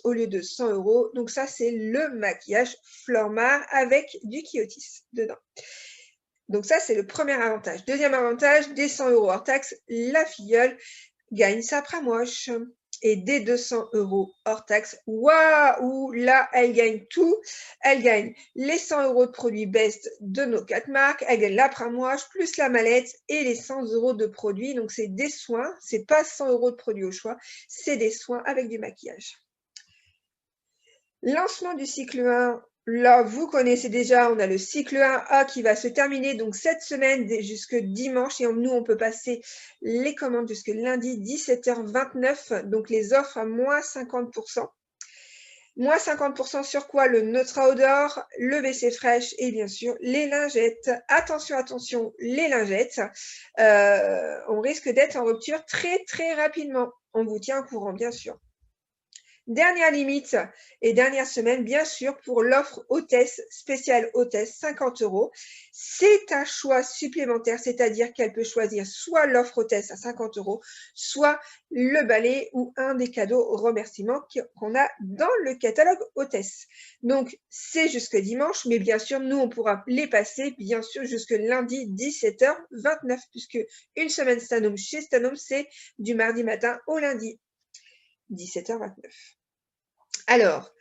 au lieu de 100 €. Donc ça, c'est le maquillage Flormar avec du Kiotis dedans. Donc ça, c'est le premier avantage. Deuxième avantage, dès 100 € hors taxe, la filleule gagne sa pramoche. Et dès 200 € hors taxe, waouh, là, elle gagne tout. Elle gagne les 100 € de produits best de nos 4 marques. Elle gagne la pramoche, plus la mallette et les 100 € de produits. Donc, c'est des soins. C'est pas 100 € de produits au choix. C'est des soins avec du maquillage. Lancement du cycle 1. Là, vous connaissez déjà, on a le cycle 1A qui va se terminer donc cette semaine jusque dimanche et nous, on peut passer les commandes jusque lundi 17h29, donc les offres à moins 50%. Moins 50% sur quoi? Le Neutra Odor, le WC Fresh et bien sûr les lingettes. Attention, attention, les lingettes, on risque d'être en rupture très très rapidement. On vous tient au courant, bien sûr. Dernière limite et dernière semaine, bien sûr, pour l'offre hôtesse, spéciale hôtesse, 50 €. C'est un choix supplémentaire, c'est-à-dire qu'elle peut choisir soit l'offre hôtesse à 50 €, soit le balai ou un des cadeaux remerciements qu'on a dans le catalogue hôtesse. Donc, c'est jusque dimanche, mais bien sûr, nous, on pourra les passer, bien sûr, jusque lundi 17h29, puisque une semaine Stanome chez Stanome, c'est du mardi matin au lundi. 17h29. Alors,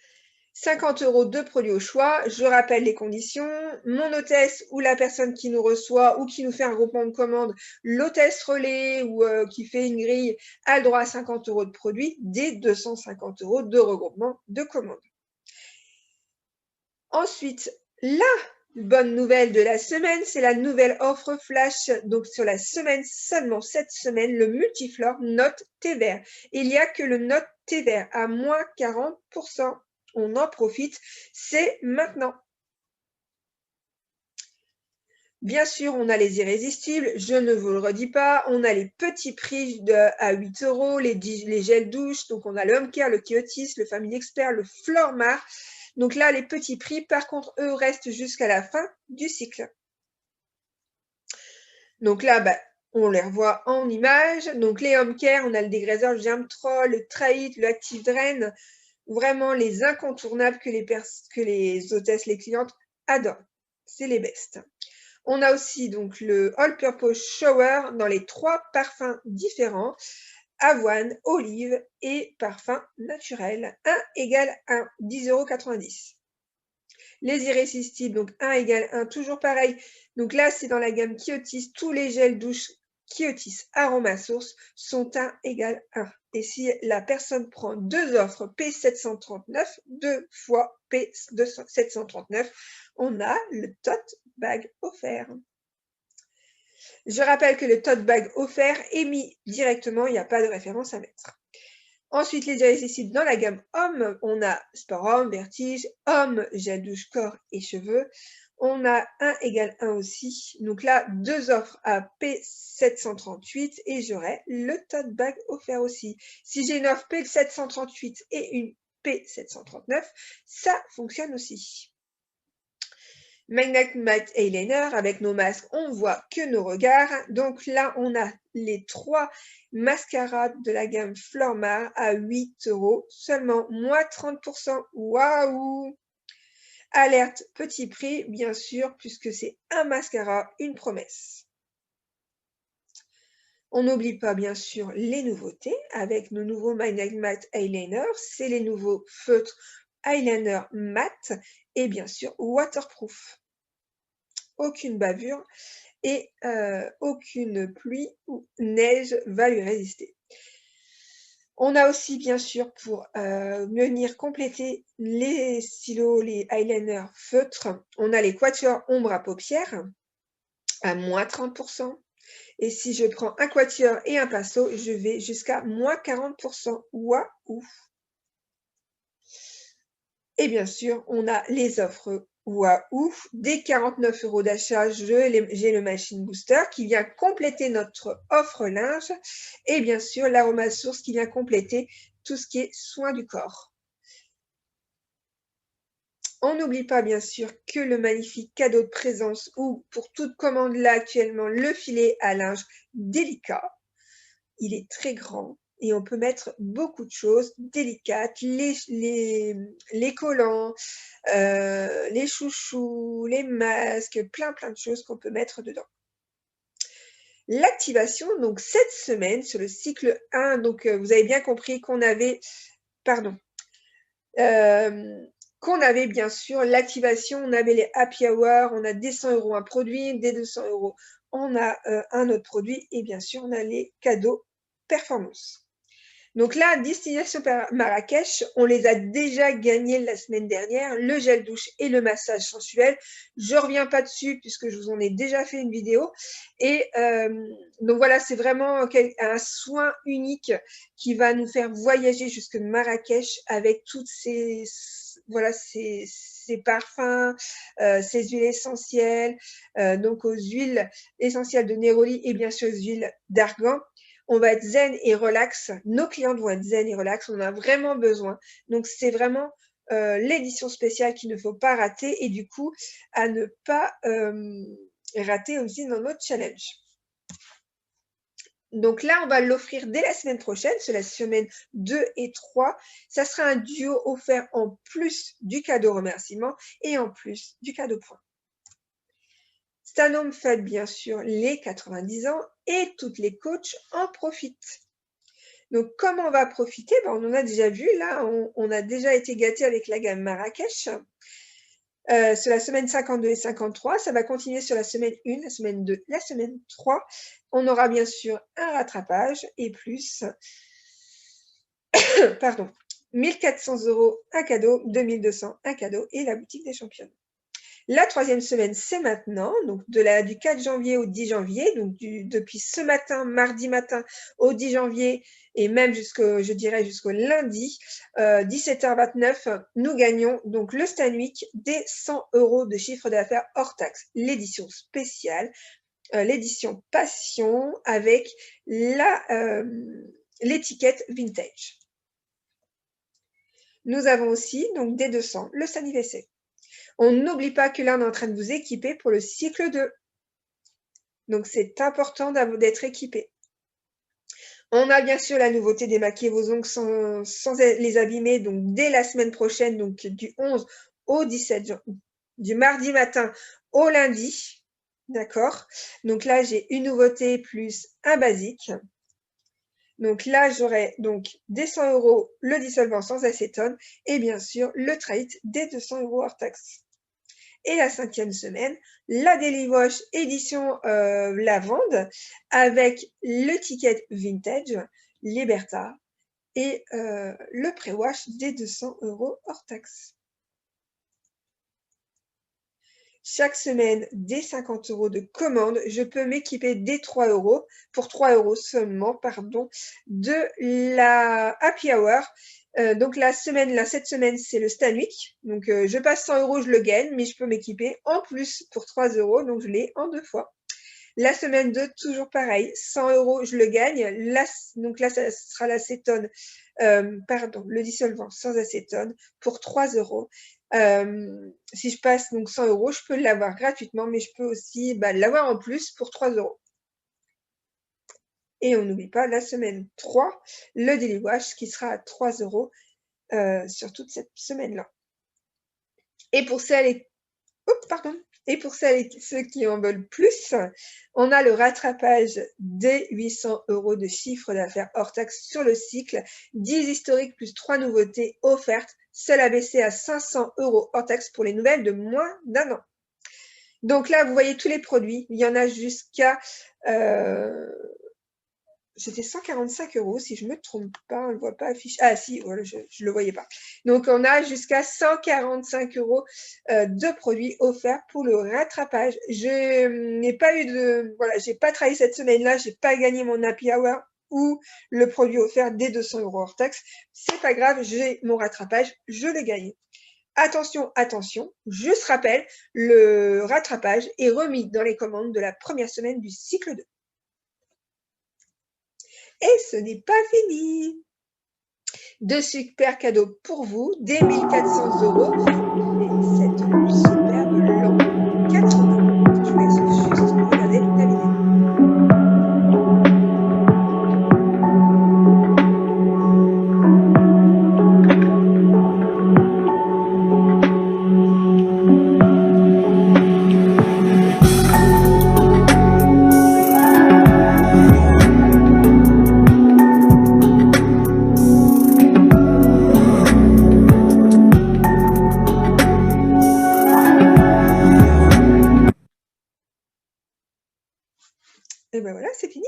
50 € de produits au choix. Je rappelle les conditions. Mon hôtesse ou la personne qui nous reçoit ou qui nous fait un groupement de commandes, l'hôtesse relais ou qui fait une grille, a le droit à 50 € de produits, dès 250 € de regroupement de commandes. Ensuite, la bonne nouvelle de la semaine, c'est la nouvelle offre flash. Donc, sur la semaine, seulement cette semaine, le Multiflore Note Thé Vert. Il n'y a que le Note Thé Vert à moins 40%. On en profite, c'est maintenant. Bien sûr, on a les irrésistibles, je ne vous le redis pas. On a les petits prix à 8 €, les gels douche. Donc, on a le Home Care, le Kiotis, le Family Expert, le Flormar. Donc là, les petits prix, par contre, eux, restent jusqu'à la fin du cycle. Donc là, on les revoit en image. Donc les Home Care, on a le dégraisseur, le Germ Troll, le Trait, le Active Drain. Vraiment les incontournables que les hôtesses, les clientes adorent. C'est les best. On a aussi donc le All Purpose Shower dans les 3 parfums différents. Avoine, olive et parfum naturel. 1 égale 1, 10,90 €. Les irrésistibles, donc 1 égale 1, toujours pareil. Donc là, c'est dans la gamme Kiotis. Tous les gels douche Kiotis Aroma Source sont 1 égale 1. Et si la personne prend 2 offres P739, 2 fois P739, on a le tote bag offert. Je rappelle que le tote bag offert est mis directement, il n'y a pas de référence à mettre. Ensuite, les irrésistibles dans la gamme Homme, on a Sport Homme, Vertige, Homme, gel douche corps et cheveux. On a 1 égale 1 aussi. Donc là, 2 offres à P738 et j'aurai le tote bag offert aussi. Si j'ai une offre P738 et une P739, ça fonctionne aussi. Magnet Matte Eyeliner, avec nos masques, on voit que nos regards. Donc là, on a les 3 mascaras de la gamme Flormar à 8 €, seulement moins 30%. Waouh! Alerte petit prix, bien sûr, puisque c'est un mascara, une promesse. On n'oublie pas, bien sûr, les nouveautés avec nos nouveaux Magnet Matte Eyeliner. C'est les nouveaux feutres eyeliner mat et bien sûr waterproof. Aucune bavure et aucune pluie ou neige va lui résister. On a aussi, bien sûr, pour venir compléter les stylos, les eyeliners feutres, on a les quatuors ombre à paupières à moins 30%. Et si je prends un quatuor et un pinceau, je vais jusqu'à moins 40%. Waouh! Et bien sûr, on a les offres waouh! Dès 49 € d'achat, j'ai le Machine Booster qui vient compléter notre offre linge. Et bien sûr, l'Aroma Source qui vient compléter tout ce qui est soin du corps. On n'oublie pas bien sûr que le magnifique cadeau de présence ou pour toute commande là actuellement, le filet à linge délicat. Il est très grand et on peut mettre beaucoup de choses délicates, les collants, les chouchous, les masques, plein de choses qu'on peut mettre dedans. L'activation, donc cette semaine sur le cycle 1, donc vous avez bien compris qu'on avait, bien sûr l'activation, on avait les happy hours, on a des 100 € un produit, des 200 €, on a un autre produit et bien sûr on a les cadeaux performance. Donc là, Destination Marrakech, on les a déjà gagnés la semaine dernière, le gel douche et le massage sensuel. Je reviens pas dessus puisque je vous en ai déjà fait une vidéo. Et donc voilà, c'est vraiment un soin unique qui va nous faire voyager jusque Marrakech avec toutes ces parfums, ces huiles essentielles, donc aux huiles essentielles de Néroli et bien sûr aux huiles d'argan. On va être zen et relax. Nos clientes vont être zen et relax. On en a vraiment besoin. Donc, c'est vraiment l'édition spéciale qu'il ne faut pas rater et du coup, à ne pas rater aussi dans notre challenge. Donc là, on va l'offrir dès la semaine prochaine, c'est la semaine 2 et 3. Ça sera un duo offert en plus du cadeau remerciement et en plus du cadeau point. Stanome fête bien sûr les 90 ans et toutes les coachs en profitent. Donc, comment on va profiter? On en a déjà vu, là, on a déjà été gâtés avec la gamme Marrakech. Sur la semaine 52 et 53, ça va continuer sur la semaine 1, la semaine 2, la semaine 3. On aura bien sûr un rattrapage et plus, 1400 € un cadeau, 2200 un cadeau et la boutique des championnes. La troisième semaine, c'est maintenant, donc du 4 janvier au 10 janvier, donc depuis ce matin, mardi matin au 10 janvier, et même jusqu'au lundi, 17h29, nous gagnons donc le Stanwick des 100 € de chiffre d'affaires hors taxe, l'édition spéciale, l'édition passion avec l'étiquette vintage. Nous avons aussi donc des 200, le Stanivc. On n'oublie pas que là, on est en train de vous équiper pour le cycle 2. Donc, c'est important d'être équipé. On a bien sûr la nouveauté démaquiller vos ongles sans les abîmer. Donc, dès la semaine prochaine, donc du 11 au 17 janvier, du mardi matin au lundi. D'accord? Donc là, j'ai une nouveauté plus un basique. Donc là, j'aurai donc des 100 € le dissolvant sans acétone et bien sûr le trait des 200 € hors taxe. Et la 5e semaine, la Daily Wash édition lavande avec l'étiquette vintage, Liberta et le pré-wash des 200 € hors taxe. Chaque semaine, dès 50 € de commande, je peux m'équiper dès 3 €, pour 3 € seulement, de la Happy Hour. Donc cette semaine, c'est le Stanwick. Donc je passe 100 €, je le gagne, mais je peux m'équiper en plus pour 3 €, donc je l'ai en 2 fois. La semaine 2, toujours pareil, 100 €, je le gagne. Donc là, ça sera l'acétone, le dissolvant sans acétone pour 3 €. Si je passe donc 100 €, je peux l'avoir gratuitement, mais je peux aussi l'avoir en plus pour 3 €. Et on n'oublie pas la semaine 3, le Daily Wash qui sera à 3 € sur toute cette semaine-là. Et pour celles et ceux qui en veulent plus, on a le rattrapage des 800 € de chiffre d'affaires hors taxe sur le cycle, 10 historiques plus 3 nouveautés offertes, seul abaissé à 500 € hors taxe pour les nouvelles de moins d'1 an. Donc là, vous voyez tous les produits, il y en a jusqu'à... c'était 145 € si je ne me trompe pas, on ne le voit pas affiché. Ah si, voilà, je ne le voyais pas. Donc on a jusqu'à 145 € de produits offerts pour le rattrapage. Je n'ai pas j'ai pas travaillé cette semaine-là, j'ai pas gagné mon happy hour ou le produit offert des 200 € hors taxe. C'est pas grave, j'ai mon rattrapage, je le gagne. Attention, juste rappel, le rattrapage est remis dans les commandes de la première semaine du cycle 2. Et ce n'est pas fini. De super cadeaux pour vous, des 1400 € et cette superbe lampe 80. Je vous laisse juste regarder la vidéo. Et ben voilà, c'est fini.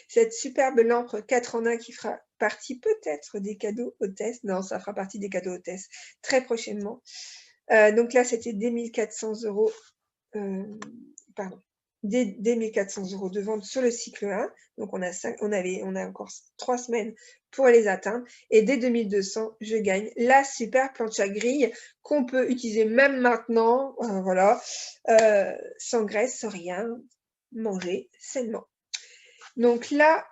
Cette superbe lampe 4 en 1 qui fera partie peut-être des cadeaux hôtesses. Non, ça fera partie des cadeaux hôtesses très prochainement. Donc là, c'était des 1400 €. Pardon. Des 1400 € de vente sur le cycle 1. Donc, on a encore 3 semaines pour les atteindre. Et dès 2200, je gagne la super planche à grille qu'on peut utiliser même maintenant. Voilà. Sans graisse, sans rien. Manger sainement. Donc là,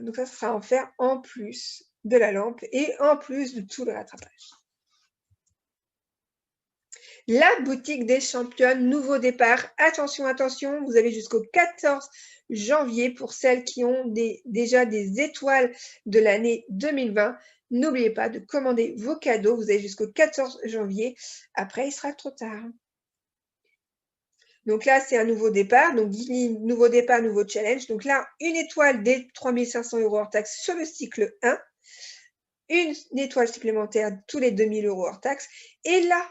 donc ça sera en fer en plus de la lampe et en plus de tout le rattrapage. La boutique des championnes, nouveau départ. Attention, attention, vous avez jusqu'au 14 janvier pour celles qui ont déjà des étoiles de l'année 2020. N'oubliez pas de commander vos cadeaux. Vous avez jusqu'au 14 janvier. Après, il sera trop tard. Donc là, c'est un nouveau départ. Donc, nouveau départ, nouveau challenge. Donc là, une étoile dès 3500 € hors taxe sur le cycle 1. Une étoile supplémentaire tous les 2000 € hors taxe. Et là,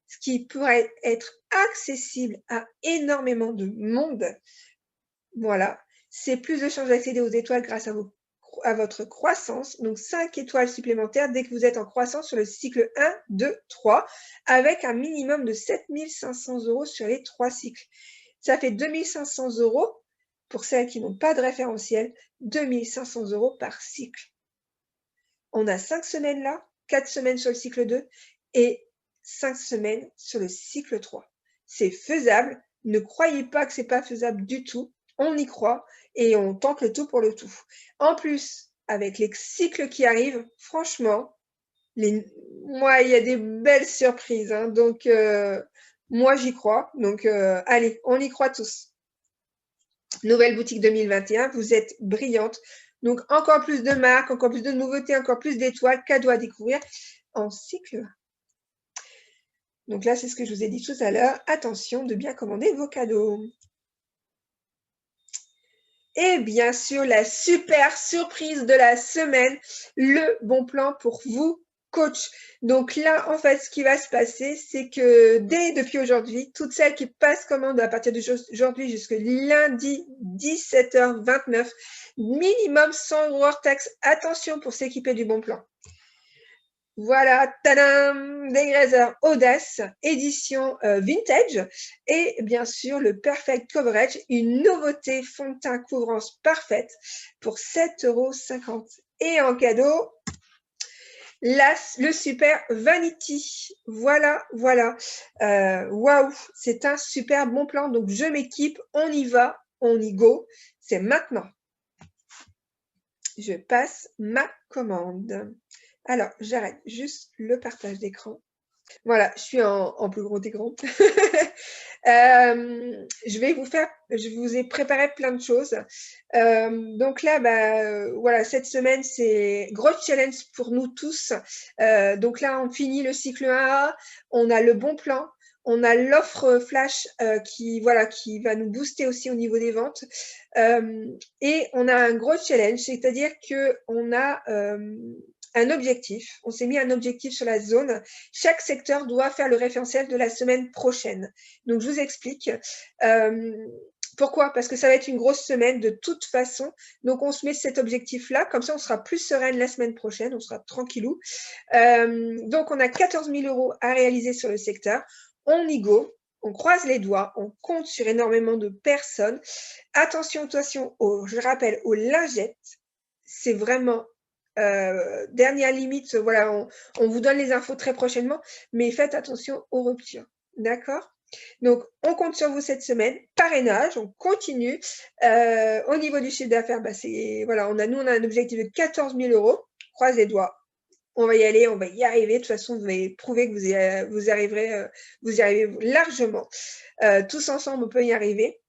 ce qui pourrait être accessible à énormément de monde, voilà, c'est plus de chances d'accéder aux étoiles grâce à votre croissance. Donc, 5 étoiles supplémentaires dès que vous êtes en croissance sur le cycle 1, 2, 3, avec un minimum de 7500 € sur les 3 cycles. Ça fait 2500 € pour celles qui n'ont pas de référentiel, 2500 € par cycle. On a 5 semaines là, 4 semaines sur le cycle 2 et 5 semaines sur le cycle 3. C'est faisable. Ne croyez pas que c'est pas faisable du tout. On y croit et on tente le tout pour le tout. En plus, avec les cycles qui arrivent, franchement, moi, il y a des belles surprises. Hein, donc, moi, j'y crois. Donc, allez, on y croit tous. Nouvelle boutique 2021, vous êtes brillante. Donc, encore plus de marques, encore plus de nouveautés, encore plus d'étoiles, cadeaux à découvrir en cycle 1. Donc là, c'est ce que je vous ai dit tout à l'heure. Attention de bien commander vos cadeaux. Et bien sûr, la super surprise de la semaine, le bon plan pour vous, coach. Donc là, en fait, ce qui va se passer, c'est que depuis aujourd'hui, toutes celles qui passent commande à partir d'aujourd'hui jusqu'à lundi 17h29, minimum 100 € hors taxe. Attention pour s'équiper du bon plan. Voilà, tadam, Dégraisseur Audace, édition vintage et bien sûr le Perfect Coverage, une nouveauté fond de teint couvrance parfaite pour 7,50 €. Et en cadeau, le Super Vanity. Voilà. Waouh, c'est un super bon plan. Donc je m'équipe, on y va, on y go. C'est maintenant. Je passe ma commande. Alors, j'arrête juste le partage d'écran. Voilà, je suis en plus gros écran. Je vous ai préparé plein de choses. Donc là, voilà, cette semaine, c'est gros challenge pour nous tous. Donc là, on finit le cycle 1A, on a le bon plan, on a l'offre flash qui va nous booster aussi au niveau des ventes. Et on a un gros challenge, c'est-à-dire qu'on a un objectif. On s'est mis un objectif sur la zone. Chaque secteur doit faire le référentiel de la semaine prochaine. Donc, je vous explique. Pourquoi? Parce que ça va être une grosse semaine de toute façon. Donc, on se met cet objectif-là. Comme ça, on sera plus sereine la semaine prochaine. On sera tranquillou. Donc, on a 14 000 € à réaliser sur le secteur. On y go. On croise les doigts. On compte sur énormément de personnes. Attention, je rappelle, aux lingettes. C'est vraiment dernière limite, voilà, on vous donne les infos très prochainement, mais faites attention aux ruptures, d'accord? Donc, on compte sur vous cette semaine. Parrainage, on continue. Au niveau du chiffre d'affaires, voilà, nous, on a un objectif de 14 000 €. Croise les doigts. On va y aller, on va y arriver. De toute façon, vous allez prouver que vous y arrivez largement. Tous ensemble, on peut y arriver.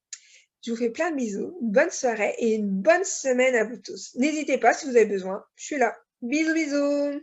Je vous fais plein de bisous, une bonne soirée et une bonne semaine à vous tous. N'hésitez pas si vous avez besoin, je suis là. Bisous, bisous.